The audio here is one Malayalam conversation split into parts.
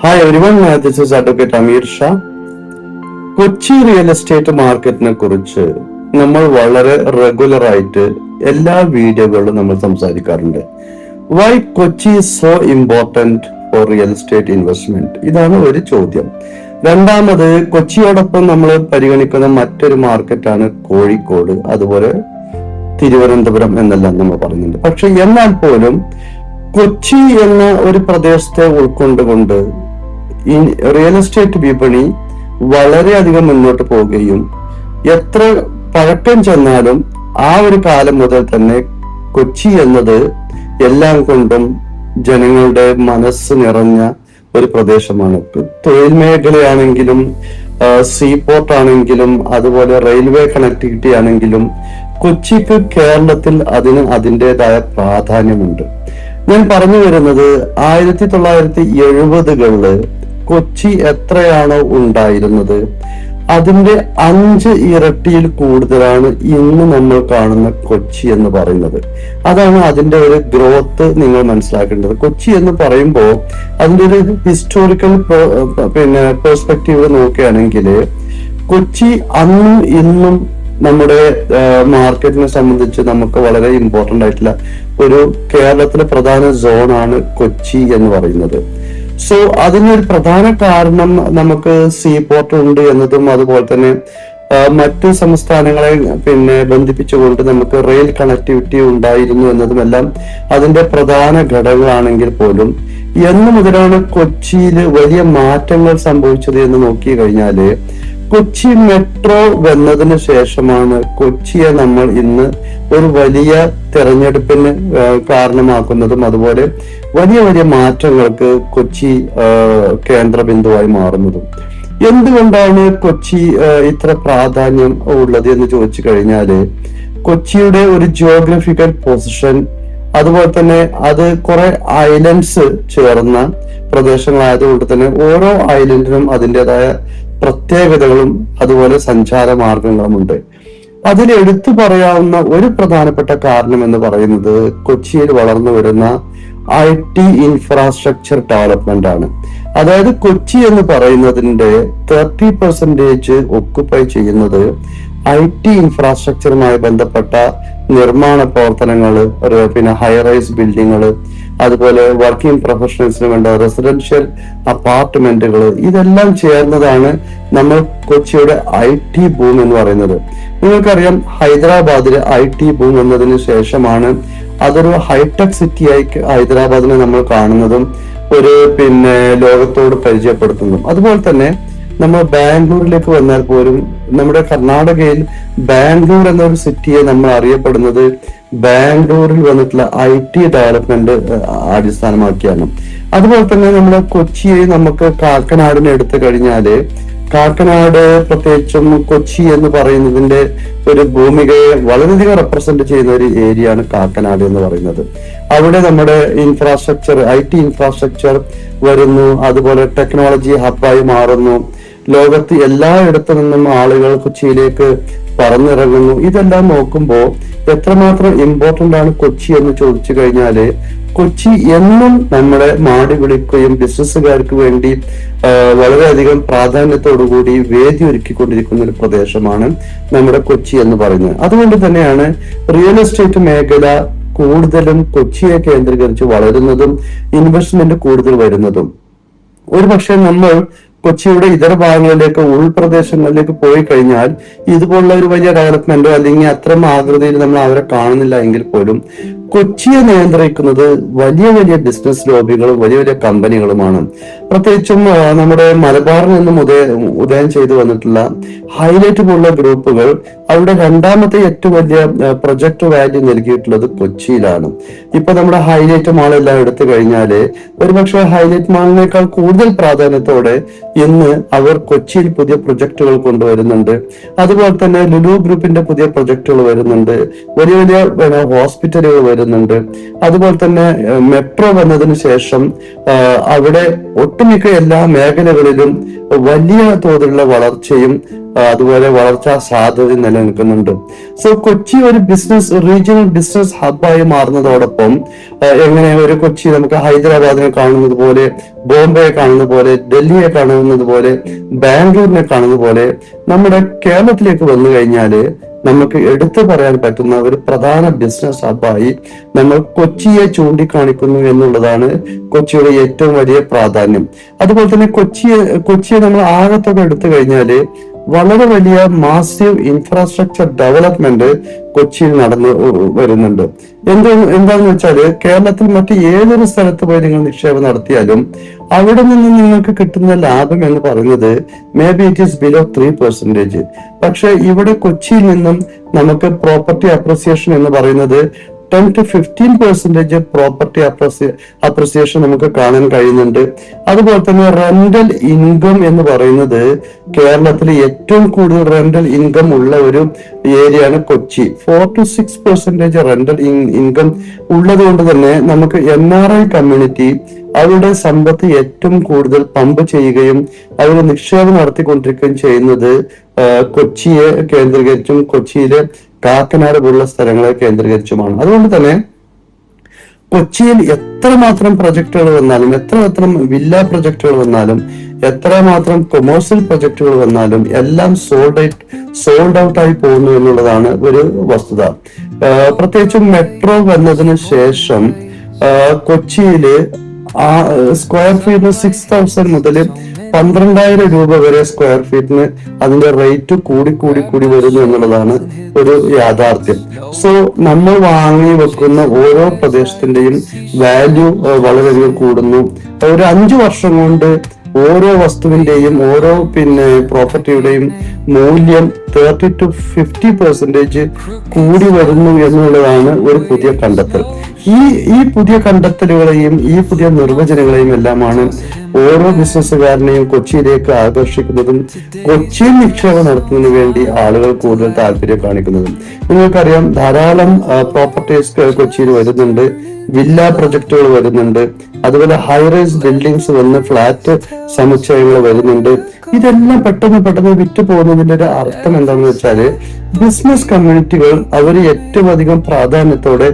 Hi everyone, this is advocate Ameer Shah. Kochi real estate മാർക്കറ്റിനെ കുറിച്ച് നമ്മൾ വളരെ റെഗുലർ ആയിട്ട് എല്ലാ വീഡിയോകളിലും നമ്മൾ സംസാരിക്കാറുണ്ട്. Why Kochi is so important for real estate investment? ഇതാണ് ഒരു ചോദ്യം. രണ്ടാമത്, കൊച്ചിയോടൊപ്പം നമ്മൾ പരിഗണിക്കുന്ന മറ്റൊരു മാർക്കറ്റാണ് കോഴിക്കോട്, അതുപോലെ തിരുവനന്തപുരം എന്നെല്ലാം നമ്മൾ പറയുന്നുണ്ട്. പക്ഷെ എന്നാൽ പോലും കൊച്ചി എന്ന ഒരു പ്രദേശത്തെ ഉൾക്കൊണ്ടുകൊണ്ട് ഈ റിയൽ എസ്റ്റേറ്റ് വിപണി വളരെയധികം മുന്നോട്ട് പോവുകയും എത്ര പഴക്കം ചെന്നാലും ആ ഒരു കാലം മുതൽ തന്നെ കൊച്ചി എന്നത് എല്ലാം കൊണ്ടും ജനങ്ങളുടെ മനസ്സ് നിറഞ്ഞ ഒരു പ്രദേശമാണ്. തൊഴിൽ മേഖലയാണെങ്കിലും സീപോർട്ട് ആണെങ്കിലും അതുപോലെ റെയിൽവേ കണക്ടിവിറ്റി ആണെങ്കിലും കൊച്ചിക്ക് കേരളത്തിൽ അതിന് അതിൻ്റെതായ പ്രാധാന്യമുണ്ട്. ഞാൻ പറഞ്ഞു വരുന്നത് 1970-കളില് കൊച്ചി എത്രയാണോ ഉണ്ടായിരുന്നത് അതിന്റെ 5 ഇരട്ടിയിൽ കൂടുതലാണ് ഇന്ന് നമ്മൾ കാണുന്ന കൊച്ചി എന്ന് പറയുന്നത്. അതാണ് അതിന്റെ ഒരു ഗ്രോത്ത് നിങ്ങൾ മനസ്സിലാക്കേണ്ടത്. കൊച്ചി എന്ന് പറയുമ്പോൾ അതിന്റെ ഒരു ഹിസ്റ്റോറിക്കൽ പെർസ്പെക്റ്റീവ് നോക്കുകയാണെങ്കിൽ കൊച്ചി അന്നും ഇന്നും നമ്മുടെ മാർക്കറ്റിനെ സംബന്ധിച്ച് നമുക്ക് വളരെ ഇമ്പോർട്ടന്റ് ആയിട്ടുള്ള ഒരു കേരളത്തിലെ പ്രധാന സോണാണ് കൊച്ചി എന്ന് പറയുന്നത്. സോ അതിനൊരു പ്രധാന കാരണം നമുക്ക് സീപോർട്ട് ഉണ്ട് എന്നതും അതുപോലെ തന്നെ മറ്റു സംസ്ഥാനങ്ങളെ ബന്ധിപ്പിച്ചുകൊണ്ട് നമുക്ക് റെയിൽ കണക്ടിവിറ്റി ഉണ്ടായിരുന്നു എന്നതുമെല്ലാം അതിന്റെ പ്രധാന ഘടകങ്ങളാണെങ്കിൽ പോലും എന്ന് മുതലാണ് കൊച്ചിയിൽ വലിയ മാറ്റങ്ങൾ സംഭവിച്ചത് എന്ന് നോക്കി കഴിഞ്ഞാല് കൊച്ചി മെട്രോ വന്നതിന് ശേഷമാണ് കൊച്ചിയെ നമ്മൾ ഇന്ന് ഒരു വലിയ തെരഞ്ഞെടുപ്പിന് കാരണമാക്കുന്നതും അതുപോലെ വലിയ വലിയ മാറ്റങ്ങൾക്ക് കൊച്ചി കേന്ദ്ര ബിന്ദുവായി മാറുന്നതും. എന്തുകൊണ്ടാണ് കൊച്ചി ഇത്ര പ്രാധാന്യം ഉള്ളത് എന്ന് ചോദിച്ചു കഴിഞ്ഞാല് കൊച്ചിയുടെ ഒരു ജിയോഗ്രഫിക്കൽ പൊസിഷൻ, അതുപോലെ തന്നെ അത് കുറെ ഐലൻഡ്സ് ചേർന്ന പ്രദേശങ്ങളായതുകൊണ്ട് തന്നെ ഓരോ ഐലൻഡിനും അതിൻ്റെതായ പ്രത്യേകതകളും അതുപോലെ സഞ്ചാര മാർഗങ്ങളും ഉണ്ട്. അതിൽ എടുത്തു പറയാവുന്ന ഒരു പ്രധാനപ്പെട്ട കാരണം എന്ന് പറയുന്നത് കൊച്ചിയിൽ വളർന്നു വരുന്ന IT ഇൻഫ്രാസ്ട്രക്ചർ ഡെവലപ്മെന്റ് ആണ്. അതായത് കൊച്ചി എന്ന് പറയുന്നതിന്റെ 30% ഒക്കുപ്പൈ ചെയ്യുന്നത് IT ഇൻഫ്രാസ്ട്രക്ചറുമായി ബന്ധപ്പെട്ട നിർമ്മാണ പ്രവർത്തനങ്ങള്, ഹൈറൈസ് ബിൽഡിങ്ങുകള്, അതുപോലെ വർക്കിംഗ് പ്രൊഫഷണൽസിന് വേണ്ട റെസിഡൻഷ്യൽ അപ്പാർട്ട്മെന്റുകൾ, ഇതെല്ലാം ചേർന്നതാണ് നമ്മൾ കൊച്ചിയുടെ IT ബൂം എന്ന് പറയുന്നത്. നിങ്ങൾക്കറിയാം, ഹൈദരാബാദിലെ IT ബൂം എന്നതിന് ശേഷമാണ് അതൊരു ഹൈടെക് സിറ്റിയായി ഹൈദരാബാദിനെ നമ്മൾ കാണുന്നതും ഒരു ലോകത്തോട് പരിചയപ്പെടുത്തുന്നതും. അതുപോലെ തന്നെ നമ്മൾ ബാംഗ്ലൂരിലേക്ക് വന്നാൽ പോലും നമ്മുടെ കർണാടകയിൽ ബാംഗ്ലൂർ എന്നൊരു സിറ്റിയെ നമ്മൾ അറിയപ്പെടുന്നത് ബാംഗ്ലൂരിൽ വന്നിട്ടുള്ള IT ഡെവലപ്മെന്റ് അടിസ്ഥാനമാക്കിയാണ്. അതുപോലെ തന്നെ നമ്മുടെ കൊച്ചിയെ നമുക്ക് കാക്കനാടിനെ എടുത്തു കഴിഞ്ഞാല് കാക്കനാട്, പ്രത്യേകിച്ചും കൊച്ചി എന്ന് പറയുന്നതിന്റെ ഒരു ഭൂമികയെ വളരെയധികം റെപ്രസെന്റ് ചെയ്യുന്ന ഒരു ഏരിയയാണ് കാക്കനാട് എന്ന് പറയുന്നത്. അവിടെ നമ്മുടെ ഇൻഫ്രാസ്ട്രക്ചർ, IT ഇൻഫ്രാസ്ട്രക്ചർ വരുന്നു, അതുപോലെ ടെക്നോളജി ഹബ്ബായി മാറുന്നു. ലോകത്ത് എല്ലായിടത്തു നിന്നും ആളുകൾ കൊച്ചിയിലേക്ക് പറന്നിറങ്ങുന്നു. ഇതെല്ലാം നോക്കുമ്പോൾ എത്രമാത്രം ഇമ്പോർട്ടന്റ് ആണ് കൊച്ചി എന്ന് ചോദിച്ചു കഴിഞ്ഞാല് കൊച്ചി എന്നും നമ്മളെ മാടി വിളിക്കുകയും ബിസിനസ്സുകാർക്ക് വേണ്ടി വളരെയധികം പ്രാധാന്യത്തോടുകൂടി വേദി ഒരുക്കിക്കൊണ്ടിരിക്കുന്ന ഒരു പ്രദേശമാണ് നമ്മുടെ കൊച്ചി എന്ന് പറയുന്നത്. അതുകൊണ്ട് തന്നെയാണ് റിയൽ എസ്റ്റേറ്റ് മേഖല കൂടുതലും കൊച്ചിയെ കേന്ദ്രീകരിച്ച് വളരുന്നതും ഇൻവെസ്റ്റ്മെന്റ് കൂടുതൽ വരുന്നതും. ഒരുപക്ഷെ നമ്മൾ കൊച്ചിയുടെ ഇതര ഭാഗങ്ങളിലേക്ക്, ഉൾപ്രദേശങ്ങളിലേക്ക് പോയി കഴിഞ്ഞാൽ ഇതുപോലുള്ള ഒരു വലിയ ഡെവലപ്മെന്റോ അല്ലെങ്കിൽ അത്തരം ആകൃതിയിൽ നമ്മൾ അവരെ കാണുന്നില്ല എങ്കിൽ പോലും കൊച്ചിയെ നിയന്ത്രിക്കുന്നത് വലിയ വലിയ ബിസിനസ് ലോബികളും വലിയ വലിയ കമ്പനികളുമാണ്. പ്രത്യേകിച്ചും നമ്മുടെ മലബാറിൽ നിന്നും ഉദയം ചെയ്തു വന്നിട്ടുള്ള ഹൈലൈറ്റ് പോലുള്ള ഗ്രൂപ്പുകൾ അവരുടെ രണ്ടാമത്തെ ഏറ്റവും വലിയ പ്രൊജക്ട് വാല്യൂ നൽകിയിട്ടുള്ളത് കൊച്ചിയിലാണ്. ഇപ്പൊ നമ്മുടെ ഹൈലൈറ്റ് മാളെല്ലാം എടുത്തു കഴിഞ്ഞാല് ഒരുപക്ഷെ ഹൈലൈറ്റ് മാളിനേക്കാൾ കൂടുതൽ പ്രാധാന്യത്തോടെ ഇന്ന് അവർ കൊച്ചിയിൽ പുതിയ പ്രൊജക്ടുകൾ കൊണ്ടുവരുന്നുണ്ട്. അതുപോലെ തന്നെ ലുലു ഗ്രൂപ്പിന്റെ പുതിയ പ്രൊജക്ടുകൾ വരുന്നുണ്ട്, വലിയ വലിയ ഹോസ്പിറ്റലുകൾ വരുന്നുണ്ട്. അതുപോലെ തന്നെ മെട്രോ വന്നതിന് ശേഷം അവിടെ ഒട്ടുമിക്ക എല്ലാ മേഖലകളിലും വലിയ തോതിലുള്ള വളർച്ചയും അതുപോലെ വളർച്ചാ സാധ്യത നിലനിൽക്കുന്നുണ്ട്. സോ കൊച്ചി ഒരു റീജിയണൽ ബിസിനസ് ഹബ്ബായി മാറുന്നതോടൊപ്പം എങ്ങനെ ഒരു കൊച്ചി നമുക്ക് ഹൈദരാബാദിനെ കാണുന്നത് പോലെ, ബോംബെയെ കാണുന്നത് പോലെ, ഡൽഹിയെ കാണുന്നത് പോലെ, ബാംഗ്ലൂരിനെ കാണുന്നത് പോലെ നമ്മുടെ കേരളത്തിലേക്ക് വന്നു കഴിഞ്ഞാല് നമുക്ക് എടുത്തു പറയാൻ പറ്റുന്ന ഒരു പ്രധാന ബിസിനസ് ഹബ്ബായി നമ്മൾ കൊച്ചിയെ ചൂണ്ടിക്കാണിക്കുന്നു എന്നുള്ളതാണ് കൊച്ചിയുടെ ഏറ്റവും വലിയ പ്രാധാന്യം. അതുപോലെ തന്നെ കൊച്ചിയെ നമ്മൾ ആകത്തൊക്കെ എടുത്തു കഴിഞ്ഞാല് വളരെ വലിയ മാസീവ് ഇൻഫ്രാസ്ട്രക്ചർ ഡെവലപ്മെന്റ് കൊച്ചിയിൽ നടന്നു വരുന്നുണ്ട്. എന്താണെന്ന് വെച്ചാല് കേരളത്തിൽ മറ്റ് ഏതൊരു സ്ഥലത്ത് പോയി നിങ്ങൾ നിക്ഷേപം നടത്തിയാലും അവിടെ നിന്ന് നിങ്ങൾക്ക് കിട്ടുന്ന ലാഭം എന്ന് പറയുന്നത് may be it is below 3%. പക്ഷെ ഇവിടെ കൊച്ചിയിൽ നിന്നും നമുക്ക് പ്രോപ്പർട്ടി അപ്രിസിയേഷൻ എന്ന് പറയുന്നത് 10 to 15% പ്രോപ്പർട്ടി അപ്രിസിയേഷൻ നമുക്ക് കാണാൻ കഴിയുന്നുണ്ട്. അതുപോലെ തന്നെ റെന്റൽ ഇൻകം എന്ന് പറയുന്നത് കേരളത്തിൽ ഏറ്റവും കൂടുതൽ റെന്റൽ ഇൻകം ഉള്ള ഒരു ഏരിയയാണ് കൊച്ചി. 4 to 6% റെന്റൽ ഇൻകം ഉള്ളത് കൊണ്ട് തന്നെ നമുക്ക് NRI കമ്മ്യൂണിറ്റി അവരുടെ സമ്പത്ത് ഏറ്റവും കൂടുതൽ പമ്പ് ചെയ്യുകയും അവർ നിക്ഷേപം നടത്തിക്കൊണ്ടിരിക്കുകയും ചെയ്യുന്നത് കൊച്ചിയെ കേന്ദ്രീകരിച്ചും കൊച്ചിയിലെ കാക്കനാട് പോലുള്ള സ്ഥലങ്ങളെ കേന്ദ്രീകരിച്ചുമാണ്. അതുകൊണ്ട് തന്നെ കൊച്ചിയിൽ എത്രമാത്രം പ്രൊജക്ടുകൾ വന്നാലും, എത്രമാത്രം വില്ല പ്രൊജക്ടുകൾ വന്നാലും, എത്രമാത്രം കൊമേഴ്സ്യൽ പ്രൊജക്ടുകൾ വന്നാലും എല്ലാം സോൾഡ് ഔട്ട് ആയി പോകുന്നു എന്നുള്ളതാണ് ഒരു വസ്തുത. പ്രത്യേകിച്ചും മെട്രോ വന്നതിന് ശേഷം കൊച്ചിയില് സ്ക്വയർ ഫീറ്റിന് 6,000 മുതൽ 12,000 രൂപ വരെ സ്ക്വയർ ഫീറ്റിന് അതിന്റെ റേറ്റ് കൂടി വരുന്നു എന്നുള്ളതാണ് ഒരു യാഥാർത്ഥ്യം. സോ നമ്മൾ വാങ്ങി വെക്കുന്ന ഓരോ പ്രദേശത്തിന്റെയും വാല്യൂ വളരെയധികം കൂടുന്നു. ഒരു 5 വർഷം കൊണ്ട് ഓരോ വസ്തുവിന്റെയും ഓരോ പ്രോപ്പർട്ടിയുടെയും മൂല്യം 30 to 50% കൂടി വരുന്നു എന്നുള്ളതാണ് ഒരു പുതിയ കണ്ടെത്തൽ. ഈ പുതിയ കണ്ടെത്തലുകളെയും ഈ പുതിയ നിർവചനങ്ങളെയും എല്ലാമാണ് ഓരോ ബിസിനസ്സുകാരനെയും കൊച്ചിയിലേക്ക് ആകർഷിക്കുന്നതും കൊച്ചിയിൽ നിക്ഷേപം നടത്തുന്നതിന് വേണ്ടി ആളുകൾ കൂടുതൽ താല്പര്യം കാണിക്കുന്നതും. നിങ്ങൾക്കറിയാം, ധാരാളം പ്രോപ്പർട്ടീസ് കൊച്ചിയിൽ വരുന്നുണ്ട്, വില്ല പ്രൊജക്ടുകൾ വരുന്നുണ്ട്, അതുപോലെ ഹൈറൈസ് ബിൽഡിങ്സ് വന്ന് ഫ്ലാറ്റ് സമുച്ചയങ്ങൾ വരുന്നുണ്ട്. ഇതെല്ലാം പെട്ടെന്ന് വിറ്റു പോകുന്നതിന്റെ ഒരു അർത്ഥം എന്താണെന്ന് വെച്ചാല് ബിസിനസ് കമ്മ്യൂണിറ്റികൾ അവർ ഏറ്റവും അധികം പ്രാധാന്യത്തോടെ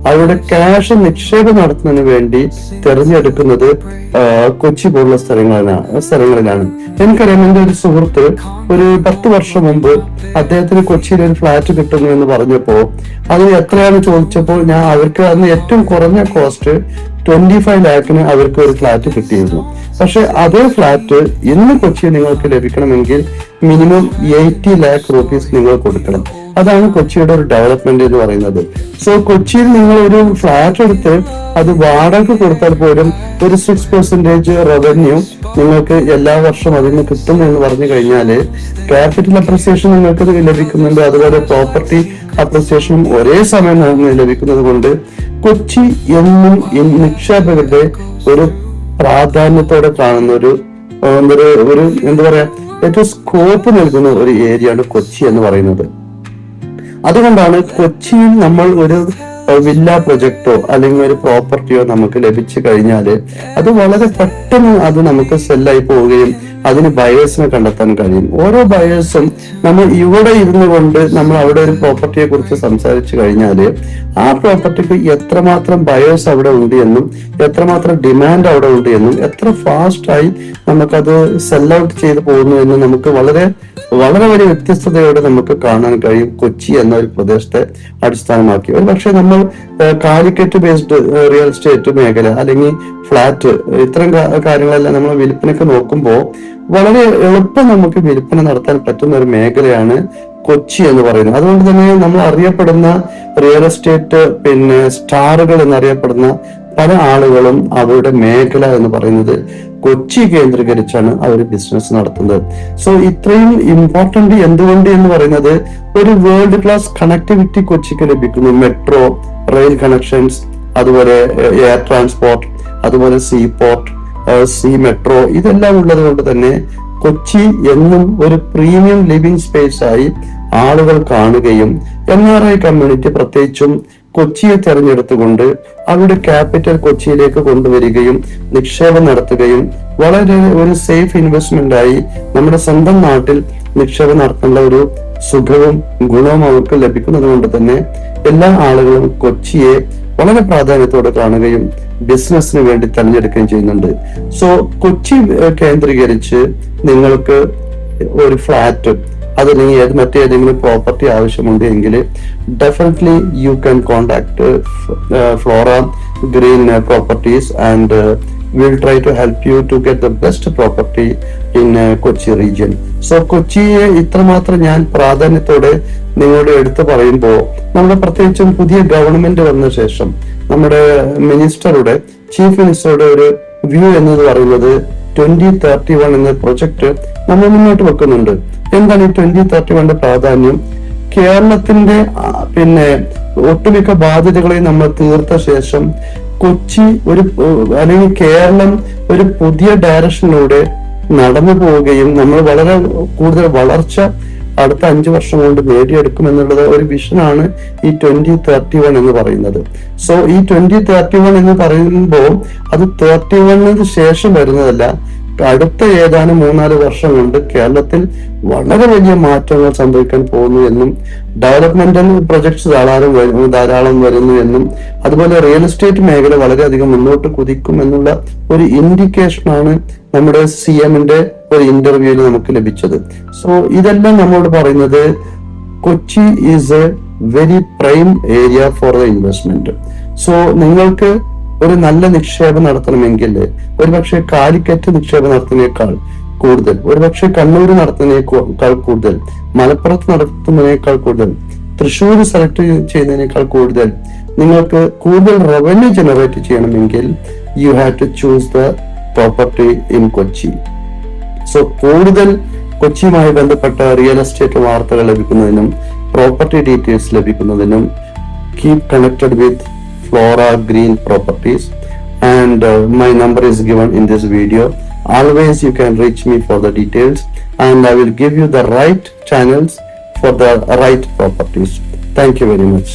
അവരുടെ ക്യാഷ് നിക്ഷേപം നടത്തുന്നതിന് വേണ്ടി തിരഞ്ഞെടുക്കുന്നത് കൊച്ചി പോലുള്ള സ്ഥലങ്ങളിലാണ്. എനിക്കറിയാം, എന്റെ ഒരു സുഹൃത്ത് ഒരു 10 വർഷം മുമ്പ് അദ്ദേഹത്തിന് കൊച്ചിയിൽ ഒരു ഫ്ലാറ്റ് കിട്ടുന്നു എന്ന് പറഞ്ഞപ്പോ അത് എത്രയാണ് ചോദിച്ചപ്പോൾ അവർക്ക് അന്ന് ഏറ്റവും കുറഞ്ഞ കോസ്റ്റ് 25 ലാഖിന് അവർക്ക് ഒരു ഫ്ലാറ്റ് കിട്ടിയിരുന്നു. പക്ഷെ അതേ ഫ്ലാറ്റ് ഇന്ന് കൊച്ചിയിൽ നിങ്ങൾക്ക് ലഭിക്കണമെങ്കിൽ മിനിമം 80 lakh rupees നിങ്ങൾ കൊടുക്കണം. അതാണ് കൊച്ചിയുടെ ഒരു ഡെവലപ്മെന്റ് എന്ന് പറയുന്നത്. സോ കൊച്ചിയിൽ നിങ്ങൾ ഒരു ഫ്ലാറ്റ് എടുത്ത് അത് വാടക കൊടുത്താൽ പോലും ഒരു 6% റവന്യൂ നിങ്ങൾക്ക് എല്ലാ വർഷവും അതിന് കിട്ടും എന്ന് പറഞ്ഞു കഴിഞ്ഞാല് ക്യാപിറ്റൽ അപ്രിസിയേഷൻ നിങ്ങൾക്ക് ലഭിക്കുന്നുണ്ട്. അതുപോലെ പ്രോപ്പർട്ടി അപ്രിസിയേഷനും ഒരേ സമയം ലഭിക്കുന്നത് കൊണ്ട് കൊച്ചി എന്നും നിക്ഷേപകരുടെ ഒരു പ്രാധാന്യത്തോടെ കാണുന്ന ഒരു എന്താ പറയാ ഏറ്റവും സ്കോപ്പ് നൽകുന്ന ഒരു ഏരിയയാണ് കൊച്ചി എന്ന് പറയുന്നത്. അതുകൊണ്ടാണ് കൊച്ചിയിൽ നമ്മൾ ഒരു വില്ല പ്രൊജക്ടോ അല്ലെങ്കിൽ ഒരു പ്രോപ്പർട്ടിയോ നമുക്ക് ലഭിച്ചു കഴിഞ്ഞാല് അത് വളരെ പെട്ടെന്ന് അത് നമുക്ക് സെല്ലായി പോവുകയും അതിന് ബയേഴ്സിനെ കണ്ടെത്താൻ കഴിയും. ഓരോ ബയേഴ്സും നമ്മൾ ഇവിടെ ഇരുന്നു കൊണ്ട് നമ്മൾ അവിടെ ഒരു പ്രോപ്പർട്ടിയെ കുറിച്ച് സംസാരിച്ചു കഴിഞ്ഞാല് ആ പ്രോപ്പർട്ടിക്ക് എത്രമാത്രം ബയേഴ്സ് അവിടെ ഉണ്ട് എന്നും എത്രമാത്രം ഡിമാൻഡ് അവിടെ ഉണ്ട് എന്നും എത്ര ഫാസ്റ്റായി നമുക്കത് സെൽ ഔട്ട് ചെയ്ത് പോകുന്നു എന്നും നമുക്ക് വളരെ വലിയ വ്യത്യസ്തതയോടെ നമുക്ക് കാണാൻ കഴിയും കൊച്ചി എന്ന ഒരു പ്രദേശത്തെ അടിസ്ഥാനമാക്കി. ഒരു പക്ഷെ നമ്മൾ കാലിക്കറ്റ് ബേസ്ഡ് റിയൽ എസ്റ്റേറ്റ് മേഖല അല്ലെങ്കിൽ ഫ്ലാറ്റ് ഇത്തരം കാര്യങ്ങളെല്ലാം നമ്മൾ വിൽപ്പനയ്ക്ക് നോക്കുമ്പോൾ വളരെ എളുപ്പം നമുക്ക് വിൽപ്പന നടത്താൻ പറ്റുന്ന ഒരു മേഖലയാണ് കൊച്ചി എന്ന് പറയുന്നത്. അതുകൊണ്ട് തന്നെ നമ്മൾ അറിയപ്പെടുന്ന റിയൽ എസ്റ്റേറ്റ് സ്റ്റാറുകൾ എന്നറിയപ്പെടുന്ന പല ആളുകളും അവരുടെ മേഖല എന്ന് പറയുന്നത് കൊച്ചി കേന്ദ്രീകരിച്ചാണ് അവർ ബിസിനസ് നടത്തുന്നത്. സോ ഇത്രയും ഇമ്പോർട്ടന്റ് എന്തുകൊണ്ട് എന്ന് പറയുന്നത് ഒരു വേൾഡ് ക്ലാസ് കണക്ടിവിറ്റി കൊച്ചിക്ക് ലഭിക്കുന്നു. മെട്രോ, റെയിൽ കണക്ഷൻസ്, അതുപോലെ എയർ ട്രാൻസ്പോർട്ട്, അതുപോലെ സീ പോർട്ട്, സീ മെട്രോ, ഇതെല്ലാം ഉള്ളത് കൊണ്ട് തന്നെ കൊച്ചി എന്നും ഒരു പ്രീമിയം ലിവിംഗ് സ്പേസ് ആയി ആളുകൾ കാണുകയും NRI കമ്മ്യൂണിറ്റി പ്രത്യേകിച്ചും കൊച്ചിയെ തെരഞ്ഞെടുത്തുകൊണ്ട് അവരുടെ ക്യാപിറ്റൽ കൊച്ചിയിലേക്ക് കൊണ്ടുവരികയും നിക്ഷേപം നടത്തുകയും വളരെ ഒരു സേഫ് ഇൻവെസ്റ്റ്മെന്റ് ആയി നമ്മുടെ സ്വന്തം നാട്ടിൽ നിക്ഷേപം നടത്താനുള്ള ഒരു സുഖവും ഗുണവും അവർക്ക് ലഭിക്കുന്നത് കൊണ്ട് തന്നെ എല്ലാ ആളുകളും കൊച്ചിയെ വളരെ പ്രാധാന്യത്തോടെ കാണുകയും ബിസിനസിന് വേണ്ടി തെരഞ്ഞെടുക്കുകയും ചെയ്യുന്നുണ്ട്. സോ കൊച്ചി കേന്ദ്രീകരിച്ച് നിങ്ങൾക്ക് ഒരു ഫ്ലാറ്റ് അതല്ലെങ്കിൽ മറ്റേതെങ്കിലും പ്രോപ്പർട്ടി ആവശ്യമുണ്ട് എങ്കിൽ definitely you can contact Flora green properties and we'll try to help you to get the best property in Kochi region. So കൊച്ചിയെ ഇത്രമാത്രം ഞാൻ പ്രാധാന്യത്തോടെ നിങ്ങളോട് എടുത്തു പറയുമ്പോൾ നമ്മുടെ പ്രത്യേകിച്ചും പുതിയ ഗവൺമെന്റ് വന്ന ശേഷം നമ്മുടെ ചീഫ് മിനിസ്റ്ററുടെ ഒരു വ്യൂ എന്ന് പറയുന്നത് 2031 എന്ന പ്രൊജക്ട് നമ്മൾ മുന്നോട്ട് വെക്കുന്നുണ്ട്. എന്താണ് ഈ 2031 പ്രാധാന്യം? കേരളത്തിന്റെ ഒട്ടുമിക്ക ബാധ്യതകളെയും നമ്മൾ തീർത്ത ശേഷം കൊച്ചി അല്ലെങ്കിൽ കേരളം ഒരു പുതിയ ഡയറക്ഷനിലൂടെ നടന്നു പോവുകയും നമ്മൾ വളരെ കൂടുതൽ വളർച്ച അടുത്ത 5 വർഷം കൊണ്ട് നേടിയെടുക്കും എന്നുള്ളത് ഒരു വിഷനാണ് ഈ 2031 എന്ന് പറയുന്നത്. സോ ഈ 2031 എന്ന് പറയുമ്പോൾ അത് 31 ശേഷം വരുന്നതല്ല, അടുത്ത ഏതാനും 3-4 വർഷം കൊണ്ട് കേരളത്തിൽ വളരെ വലിയ മാറ്റങ്ങൾ സംഭവിക്കാൻ പോകുന്നു എന്നും ഡെവലപ്മെന്റൽ പ്രൊജക്ട്സ് ധാരാളം വരുന്നു എന്നും അതുപോലെ റിയൽ എസ്റ്റേറ്റ് മേഖല വളരെയധികം മുന്നോട്ട് കുതിക്കും എന്നുള്ള ഒരു ഇൻഡിക്കേഷനാണ് നമ്മുടെ CMന്റെ ഒരു ഇന്റർവ്യൂവിൽ നമുക്ക് ലഭിച്ചത്. സോ ഇതെല്ലാം നമ്മളോട് പറയുന്നത് Kochi is A very prime area for the investment. So നിങ്ങൾക്ക് ഒരു നല്ല നിക്ഷേപം നടത്തണമെങ്കിൽ ഒരുപക്ഷെ കാലിക്കറ്റ് നിക്ഷേപം നടത്തുന്നതിനേക്കാൾ കൂടുതൽ, ഒരുപക്ഷെ കണ്ണൂർ നടത്തുന്നതിനേക്കാൾ കൂടുതൽ, മലപ്പുറത്ത് നടത്തുന്നതിനേക്കാൾ കൂടുതൽ, തൃശ്ശൂർ സെലക്ട് ചെയ്യുന്നതിനേക്കാൾ കൂടുതൽ നിങ്ങൾക്ക് കൂടുതൽ റവന്യൂ ജനറേറ്റ് ചെയ്യണമെങ്കിൽ you have to choose the property in Kochi. So കൂടുതൽ കൊച്ചിയുമായി ബന്ധപ്പെട്ട റിയൽ എസ്റ്റേറ്റ് വാർത്തകൾ ലഭിക്കുന്നതിനും പ്രോപ്പർട്ടി ഡീറ്റെയിൽസ് ലഭിക്കുന്നതിനും keep connected with Flora Green Properties, and my number is given in this video. Always you can reach me for the details and I will give you the right channels for the right properties. Thank you very much.